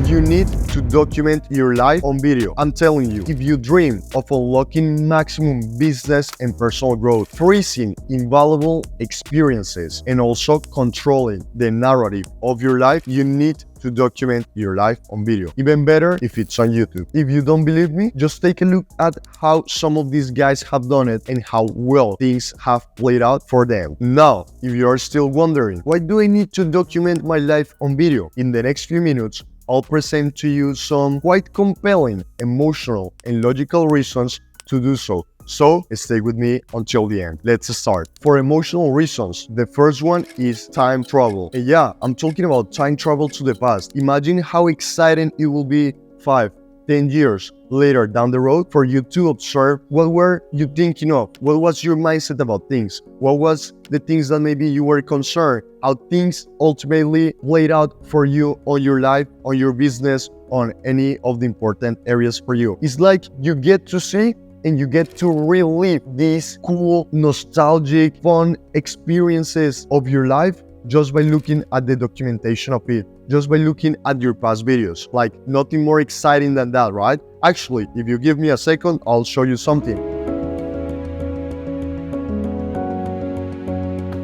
You need to document your life on video. I'm telling you, if you dream of unlocking maximum business and personal growth, freezing invaluable experiences, and also controlling the narrative of your life, you need to document your life on video. Even better if it's on YouTube. If you don't believe me, just take a look at how some of these guys have done it and how well things have played out for them. Now, if you are still wondering, why do I need to document my life on video? In the next few minutes, I'll present to you some quite compelling, emotional, and logical reasons to do so. So stay with me until the end. Let's start. For emotional reasons, the first one is time travel. And yeah, I'm talking about time travel to the past. Imagine how exciting it will be 5, 10 years later down the road for you to observe what were you thinking of, what was your mindset about things, what was the things that maybe you were concerned, how things ultimately played out for you on your life, on your business, on any of the important areas for you. It's like you get to see and you get to relive these cool, nostalgic, fun experiences of your life just by looking at the documentation of it, just by looking at your past videos. Like, nothing more exciting than that, right? Actually, if you give me a second, I'll show you something.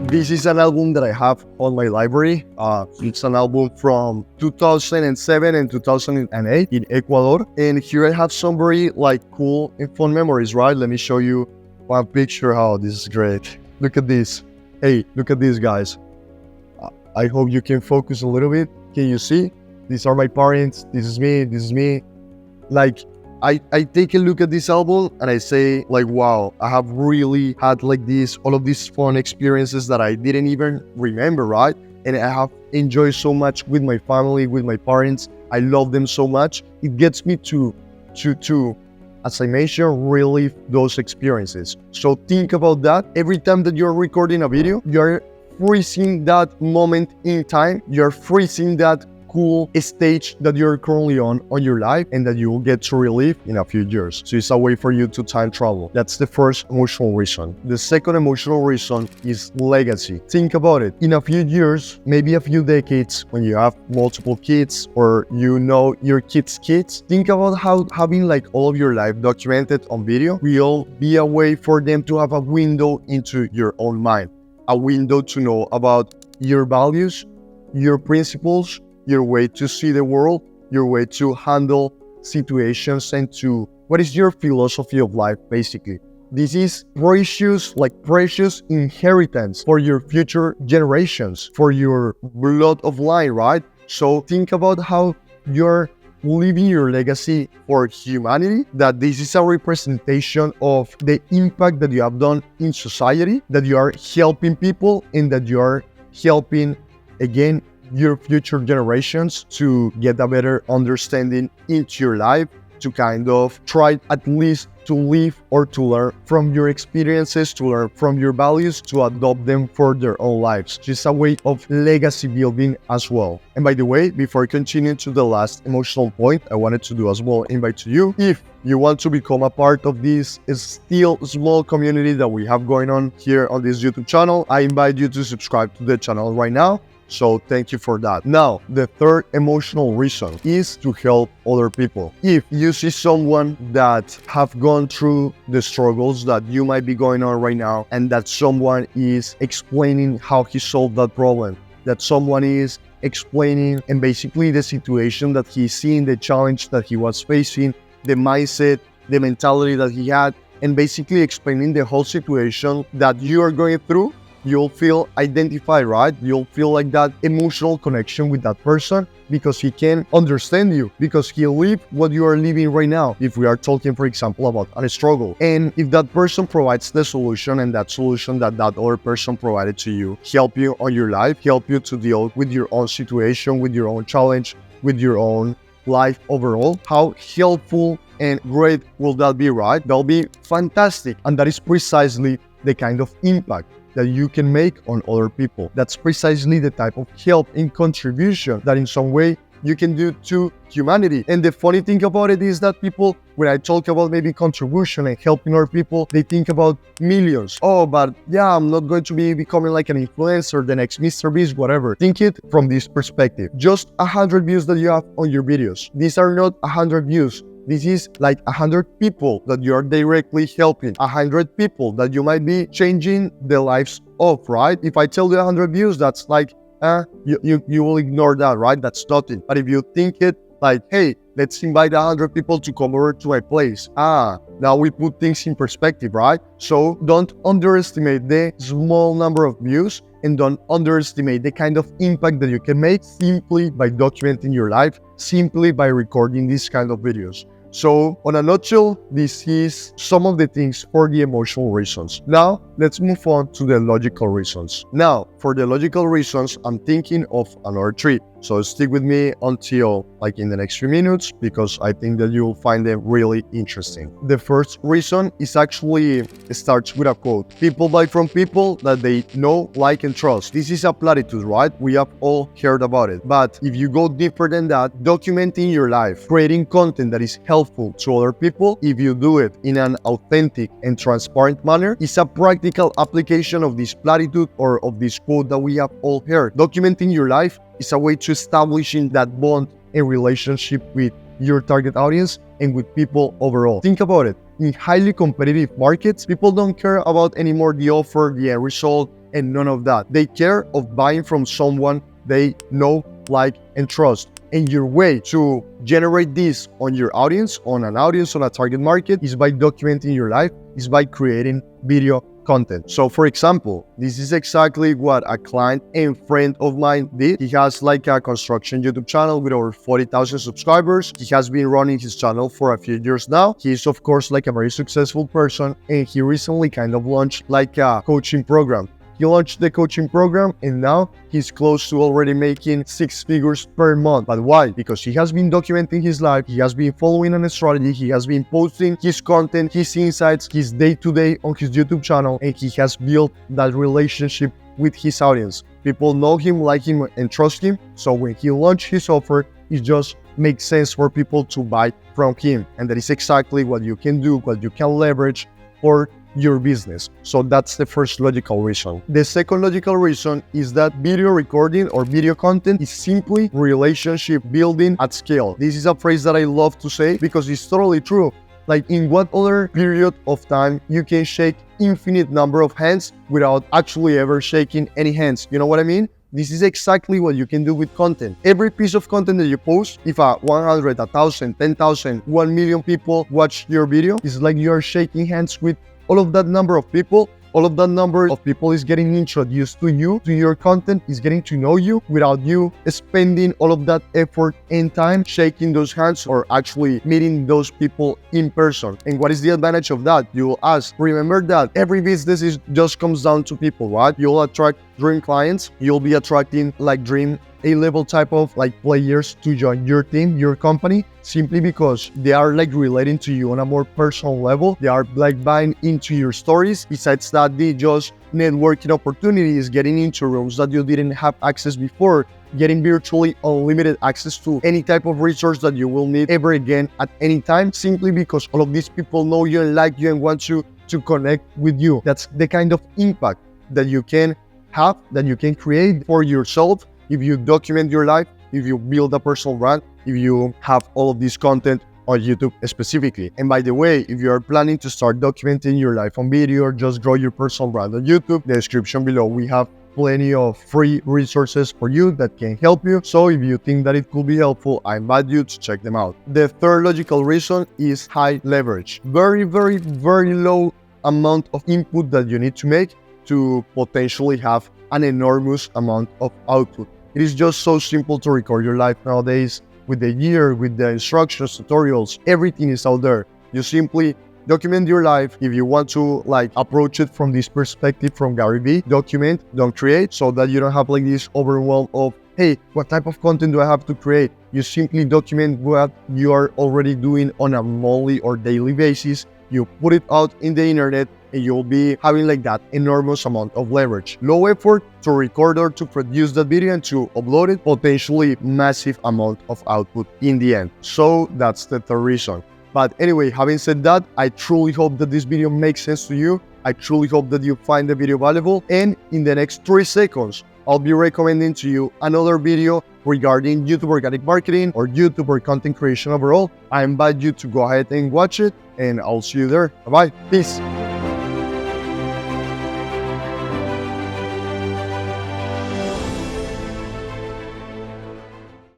This is an album that I have on my library. It's an album from 2007 and 2008 in Ecuador. And here I have some very cool and fun memories, right? Let me show you one picture. Oh, this is great. Look at this. Hey, look at these guys. I hope you can focus a little bit. Can you see? These are my parents. This is me. This is me. I take a look at this album and I say wow, I have really had all of these fun experiences that I didn't even remember, right? And I have enjoyed so much with my family, with my parents. I love them so much. It gets me to as I mentioned, relive those experiences. So think about that. Every time that you're recording a video, you're freezing that moment in time. You're freezing that cool stage that you're currently on your life and that you will get to relive in a few years. So it's a way for you to time travel. That's the first emotional reason. The second emotional reason is legacy. Think about it. In a few years, maybe a few decades, when you have multiple kids or you know your kids' kids, think about how having all of your life documented on video will be a way for them to have a window into your own mind, a window to know about your values, your principles, your way to see the world, your way to handle situations, and to what is your philosophy of life, basically. This is precious inheritance for your future generations, for your blood of line, right? So think about how you're leaving your legacy for humanity, that this is a representation of the impact that you have done in society, that you are helping people, and that you are helping, again, your future generations to get a better understanding into your life, to kind of try at least to live or to learn from your experiences, to learn from your values, to adopt them for their own lives. Just a way of legacy building as well. And by the way, before continuing to the last emotional point, I wanted to do as well invite to you, if you want to become a part of this still small community that we have going on here on this YouTube channel, I invite you to subscribe to the channel right now. So thank you for that. Now, the third emotional reason is to help other people. If you see someone that have gone through the struggles that you might be going on right now, and that someone is explaining how he solved that problem, that someone is explaining and basically the situation that he's seeing, the challenge that he was facing, the mindset, the mentality that he had, and basically explaining the whole situation that you are going through, you'll feel identified, right? You'll feel that emotional connection with that person because he can understand you, because he lived what you are living right now. If we are talking, for example, about a struggle, and if that person provides the solution, and that solution that other person provided to you help you on your life, help you to deal with your own situation, with your own challenge, with your own life overall, how helpful and great will that be, right? That'll be fantastic. And that is precisely the kind of impact that you can make on other people. That's precisely the type of help and contribution that in some way you can do to humanity. And the funny thing about it is that people, when I talk about maybe contribution and helping other people, they think about millions. Oh, but yeah, I'm not going to be becoming like an influencer, the next Mr. Beast, whatever. Think it from this perspective. Just 100 views that you have on your videos. These are not 100 views. This is like 100 people that you are directly helping, 100 people that you might be changing the lives of, right? If I tell you 100 views, that's like, you will ignore that, right? That's nothing. But if you think it like, hey, let's invite 100 people to come over to my place. Now we put things in perspective, right? So don't underestimate the small number of views and don't underestimate the kind of impact that you can make simply by documenting your life, simply by recording these kind of videos. So, on a nutshell, this is some of the things for the emotional reasons. Now, let's move on to the logical reasons. Now, for the logical reasons, I'm thinking of another three. So stick with me until like in the next few minutes, because I think that you'll find them really interesting. The first reason is actually starts with a quote. People buy from people that they know, like, and trust. This is a platitude, right? We have all heard about it. But if you go deeper than that, documenting your life, creating content that is helpful to other people, if you do it in an authentic and transparent manner, is a practical application of this platitude or of this quote that we have all heard. Documenting your life is a way to establishing that bond and relationship with your target audience and with people overall. Think about it. In highly competitive markets, people don't care about anymore the offer, the end result, and none of that. They care of buying from someone they know, like, and trust. And your way to generate this on your audience, on a target market, is by documenting your life, is by creating video content. So for example, this is exactly what a client and friend of mine did. He has like a construction YouTube channel with over 40,000 subscribers. He has been running his channel for a few years now. He's of course like a very successful person, and he recently kind of launched like a coaching program. He launched the coaching program and now he's close to already making 6 figures per month. But why? Because he has been documenting his life, he has been following a strategy, he has been posting his content, his insights, his day-to-day on his YouTube channel, and he has built that relationship with his audience. People know him, like him, and trust him. So when he launched his offer, it just makes sense for people to buy from him. And that is exactly what you can do, what you can leverage for your business. So that's the first logical reason. The second logical reason is that video recording or video content is simply relationship building at scale. This is a phrase that I love to say because it's totally true. Like, in what other period of time you can shake infinite number of hands without actually ever shaking any hands? You know what I mean? This is exactly what you can do with content. Every piece of content that you post, if 100, 1,000, 10,000, 1 million people watch your video, it's like you are shaking hands with all of that number of people. All of that number of people is getting introduced to you, to your content, is getting to know you without you spending all of that effort and time shaking those hands or actually meeting those people in person. And what is the advantage of that? You will ask. Remember that every business just comes down to people, right? You'll attract dream clients. You'll be attracting like dream A-level type of like players to join your team, your company, simply because they are like relating to you on a more personal level. They are like buying into your stories. Besides that, they just networking opportunities, getting into rooms that you didn't have access before, getting virtually unlimited access to any type of resource that you will need ever again at any time, simply because all of these people know you and like you and want you to connect with you. That's the kind of impact that you can have, that you can create for yourself if you document your life, if you build a personal brand, if you have all of this content on YouTube specifically. And by the way, if you are planning to start documenting your life on video or just grow your personal brand on YouTube, the description below, we have plenty of free resources for you that can help you. So if you think that it could be helpful, I invite you to check them out. The third logical reason is high leverage. Very, very, very low amount of input that you need to make to potentially have an enormous amount of output. It is just so simple to record your life nowadays with the gear, with the instructions, tutorials, everything is out there. You simply document your life. If you want to like approach it from this perspective from Gary Vee, document, don't create, so that you don't have like this overwhelm of, hey, what type of content do I have to create? You simply document what you are already doing on a monthly or daily basis. You put it out in the internet, and you'll be having like that enormous amount of leverage. Low effort to record or to produce that video and to upload it, potentially massive amount of output in the end. So that's the third reason. But anyway, having said that, I truly hope that this video makes sense to you. I truly hope that you find the video valuable, and in the next 3 seconds, I'll be recommending to you another video regarding YouTube organic marketing or YouTube or content creation overall. I invite you to go ahead and watch it, and I'll see you there. Bye-bye. Peace.